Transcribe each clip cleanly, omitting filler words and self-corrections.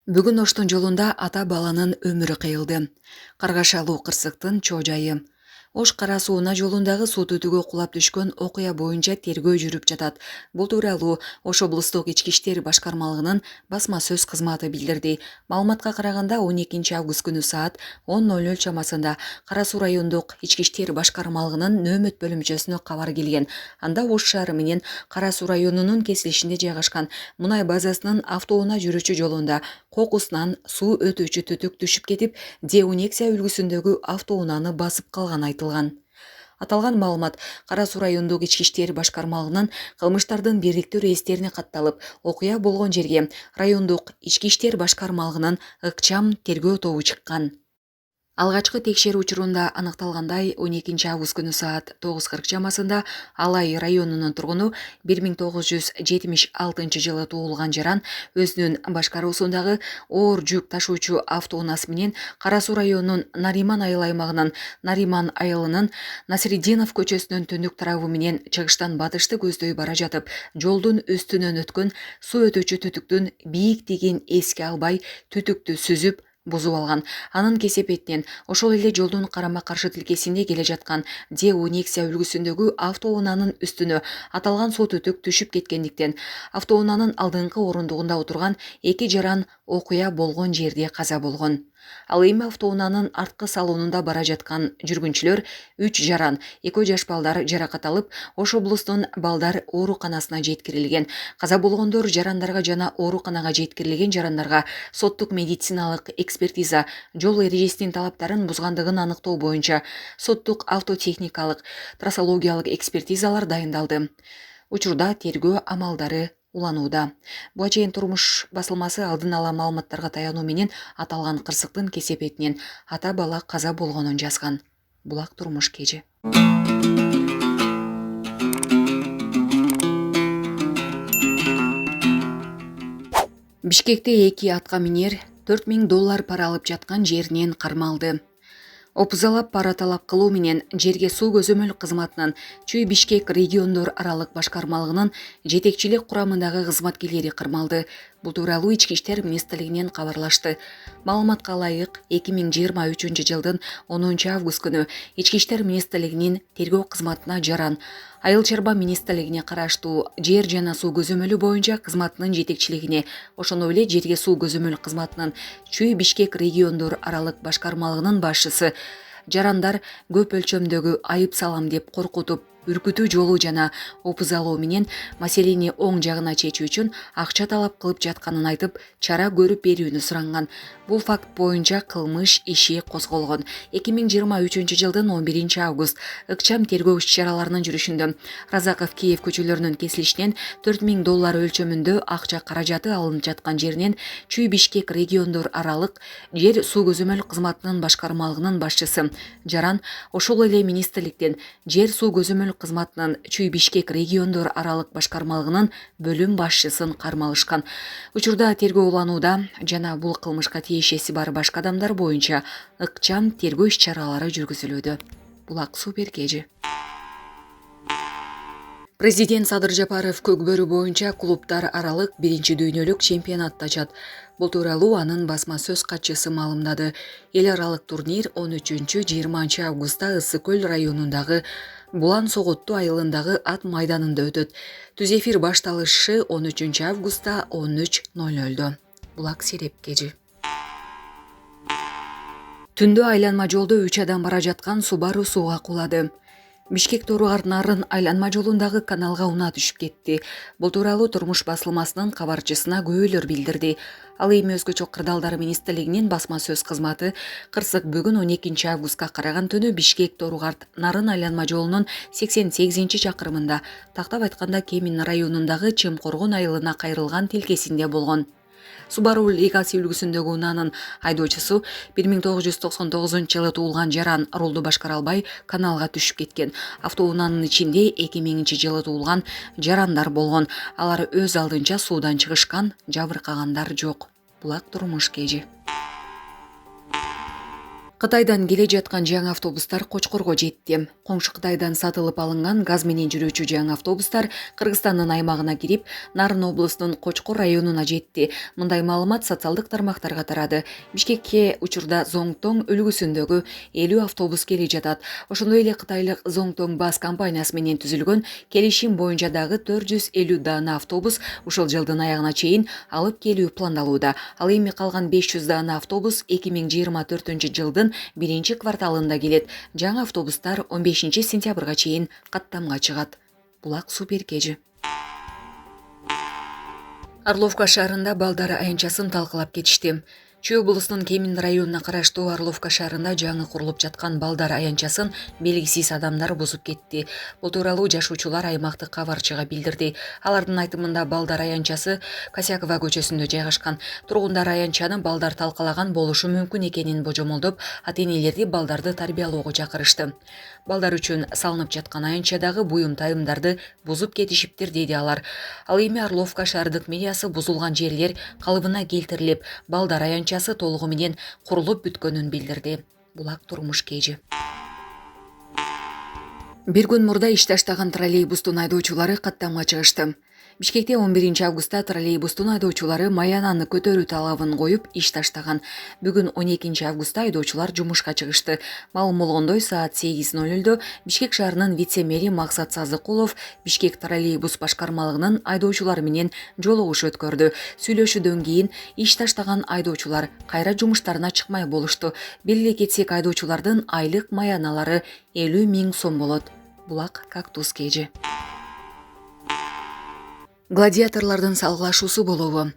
Бүгүн Оштун жолунда ата баланын өмүрү кыйылды. Каргашалуу кырсыктын чоо жайы. Ош Кара Сууна жолундагы суу түтүгө кулап түшкөн окуя боюнча тергөө жүрүп жатат. Бул тууралуу Ош облустук ички иштер башкармалыгынын басма сөз кызматы билдирди. Маалыматка караганда 12 август күнү саат 10:00 чамасында Кара Суу райондук ички иштер башкармалыгынын нөөмөт бөлүмчөсүнө кабар келген. Анда Ош шаары менен Кара Суу районунун кесилишинде жайгашкан мунай базасынын автоунаа жүрүүчү жолунда кокусунан суу өтүүчү түтүк түшүп кетип, Д-Унексия үлгүсүндөгү автоунааны басып калганы айтылган. Аталган маалымат Кара Суу райондук ички иштер башкармалыгынын кылмыштардын бириктүү рейстерине катталып, окуя болгон жерге райондук ички иштер башкармалыгынын ыкчам тергөө тобу чыккан. Алгачкы текшерүү учурунда аныкталгандай, 12 август күнү саат 9:40 чамасында Алай районунун тургуну 1976 жылы туулган жаран өзүнүн башкаруусундагы оор жүк ташуучу автоунаасы менен Кара Суу районунун Нариман айыл аймагынын Нариман айылынын Насиридинов көчөсүнүн түндүк тарабы менен чыгыштан батышты көздөй бара жатып, жолдун үстүнөн өткөн суу өтүүчү түтүктүн бийиктигин эске албай, түтүктү сүзүп бузуп алган. Анын кесепетинен ошол эле жолдун карама каршы тилкесинде келе жаткан Д-Унексия үлгүсүндөгү автоунаанын үстүнө аталган суу түтүк түшүп кеткендиктен автоунаанын алдыңкы орундугунда отурган эки жаран окуя болгон жерде каза болгон. Ал эми автоунаанын арткы салонунда бара жаткан жүргүнчүлөр 3 жаран, 2 жаш балдар жаракат алып, Ош облустунун балдар ооруканасына жеткирилген. Каза болгондор жарандарга жана ооруканага жеткирилген жарандарга соттук медициналык экспертиза жол эрежесинин талаптарын бузгандыгын аныктоо боюнча соттук автотехникалык трассологиялык экспертизалар дайындалды. Учурда тергөө амалдары уланууда. Буга чейин Турмуш басылмасы алдын ала маалыматтарга таянуу менен аталган кырсыктын кесепетинен ата бала каза болгонун жазган. Булак турмуш кежи. Бишкекте эки атка минер $4000 пара алып жаткан жеринен кармалды. Опузалап пара талап кылуу менен жерге суу көзөмөл кызматынын Чүй Бишкек региондор аралык башкармалыгынын жетекчилик курамындагы кызматкерлери кармалды. Бул тууралуу Ички иштер министрлигинен кабарлашты. Маалыматка ылайык, 2023 жылдын 10 август күнү Ички иштер министрлигинин тергөө кызматына жаран Айыл чарба министрлигине караштуу жер жана суу көзөмөлү боюнча кызматынын жетекчилигине, ошондой эле жерге суу көзөмөл кызматынын Чүй Бишкек региондор аралык башкармалыгынын башчысы жарандар көп өлчөмдөгү айып салам деп коркутуп, үркүтүү жолу жана опузалоо менен маселени оң жагына чечүү үчүн акча талап кылып жатканын айтып, чара көрүп берүүнү суранган. Бул факт боюнча кылмыш иши козголгон. 2023 жылдын 11 август ыкчам тергөө иш-чараларынын жүрүшүндө Разаков Киев көчөлөрүнүн кесилишинен $4000 өлчөмүндө акча каражаты алынып жаткан жеринен Чүй Бишкек региондор аралык жер суу көзөмөл кызматынын башкармалыгынын башчысы жаран ошол эле министрликтен жер суу көзөмөл кызматынын Чүй Бишкек региондор аралык башкармалыгынын бөлүм башчысын кармалышкан. Учурда тергөө уланууда жана бул кылмышка тиешеси бар башка адамдар боюнча ыкчам тергөө иш-чаралары жүргүзүлүүдө. Булак Супер кежи. Президент Садыр Жапаров Көкбөрү боюнча клубтар аралык 1-дүйнөлүк чемпионатты ачат. Бул тууралуу анын басма сөз катчысы маалымдады. Эл аралык турнир 13-20 августта Ысык көл районундагы Булан Соготту айылындагы ат майданында өтөт. Түз эфир башталышы 13 августта 13:00. Булак Сереп кежи. Түндө айланма жолдо 3 адам бара жаткан Subaru сууга кулады. Бишкек Торугар Нарын айланма жолундагы каналга унаа түшүп кетти. Бул тууралуу Турмуш басылмасынын кабарчысына көбөлөр билдирди. Ал эми өзгөчө кырдаалдар министрлигинин басма сөз кызматы кырсык бүгүн 12 августка караган түнү Бишкек Торугар Нарын айланма жолунун 88-чакырымында, тактап айтканда Кемин районундагы Чымкоргон айылына кайрылган тилкесинде болгон. Subaru Legacy үлгүсүндөгү унаанын айдоочусу 1999 жылы туулган жаран рулду башкара албай каналга түшүп кеткен. Автоунаанын ичинде 2000 жылы туулган жарандар болгон. Алар өз алдынча суудан чыгышкан, жабыркагандар жок. Булак турмуш кежи. Кытайдан келе жаткан жаңы автобустар Кочкорго жетти. Коңшу Кытайдан сатылып алынган газ менен жүрүүчү жаңы автобустар Кыргызстандын аймагына кирип, Нарын облусунун Кочкор районуна жетти. Мындай маалымат социалдык тармактарга тарады. Бишкекке учурда Зоңтоң үлгүсүндөгү 50 автобус келе жатат. Ошондой эле кытайлык Зоңтоң бас компаниясы менен түзүлгөн келишим боюнча дагы 450 даана автобус ушул жылдын аягына чейин алып келүү пландалууда. Ал эми калган 500 даана автобус 2024 жылдын биринчи кварталында келет. Жаңы автобустар 15 сентябрга чейин каттамга чыгат. Булак суперкежи. Орловка шаарында балдар аянтчасын талкылап кетишти. Чүй облусунун Кемин районуна караштуу Орловка шаарында жаңы курулуп жаткан балдар аянтчасын белгисиз адамдар бузуп кетти. Бул тууралуу жашоочулар аймактык кабарчыга билдирди. Алардын айтымында балдар аянтчасы Косякова көчөсүндө жайгашкан. Тургундар аянтчаны балдар талкалаган болушу мүмкүн экенин божомолдоп, ата-энелерди балдарды тарбиялоого чакырышты. Балдар үчүн салынып жаткан аянтчадагы буюм тайымдарды бузуп кетишиптир, деди алар. Ал эми Орловка шаардык мэриясы бузулган жерлер калыбына келтирилип, балдар аянтчасы толугу менен курулуп бүткөнүн билдирди. Булак турмуш кежи. Бир күн мурда иш таштаган троллейбустун айдоочулары каттамга чыгышты. Бишкекте 11 августта троллейбустун айдоочулары маянаны көтөрүү талабын коюп иш таштаган. Бүгүн 12 августта айдоочулар жумушка чыгышты. Маалым болгондой, саат 8:00 Бишкек шаарынын вице-мэри Максат Сазыкулов Бишкек троллейбус башкармалыгынын айдоочулары менен жолугуш өткөрдү. Сүйлөшүүдөн кийин иш таштаган айдоочулар кайра жумуштарына чыкмай болушту. Белгилей кетсек, айдоочулардын айлык маяналары 50 000 сом болот. Булак кактус кежи. Гладиаторлардын салгылашуусу болобу?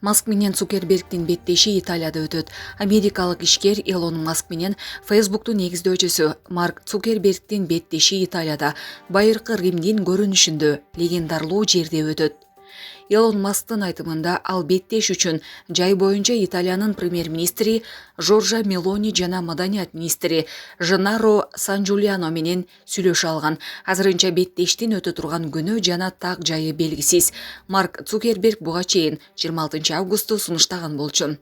Маск менен Цукербергдин беттеши Италияда өтөт. Америкалык ишкер Илон Маск менен Фейсбуктун негиздөөчүсү Марк Цукербергдин беттеши Италияда байыркы Римдин көрүнүшүндө легендарлуу жерде өтөт. Илон Масктын айтымында ал беттеш үчүн жай боюнча Италиянын премьер-министри Жоржа Мелони жана маданият министри Женнаро Сан-Джулиано менен сүйлөшө алган. Азырынча беттештин өтө турган күнү жана так жайы белгисиз. Марк Цукерберг буга чейин 26 августту сунуштаган болчу.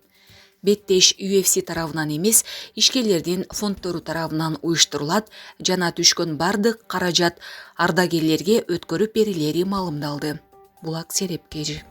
Беттеш UFC тарабынан эмес, ишкерлердин фонддору тарабынан уюштурулат жана түшкөн бардык каражат ардагерлерге өткөрүп берилери маалымдалды. Булак серепкежи.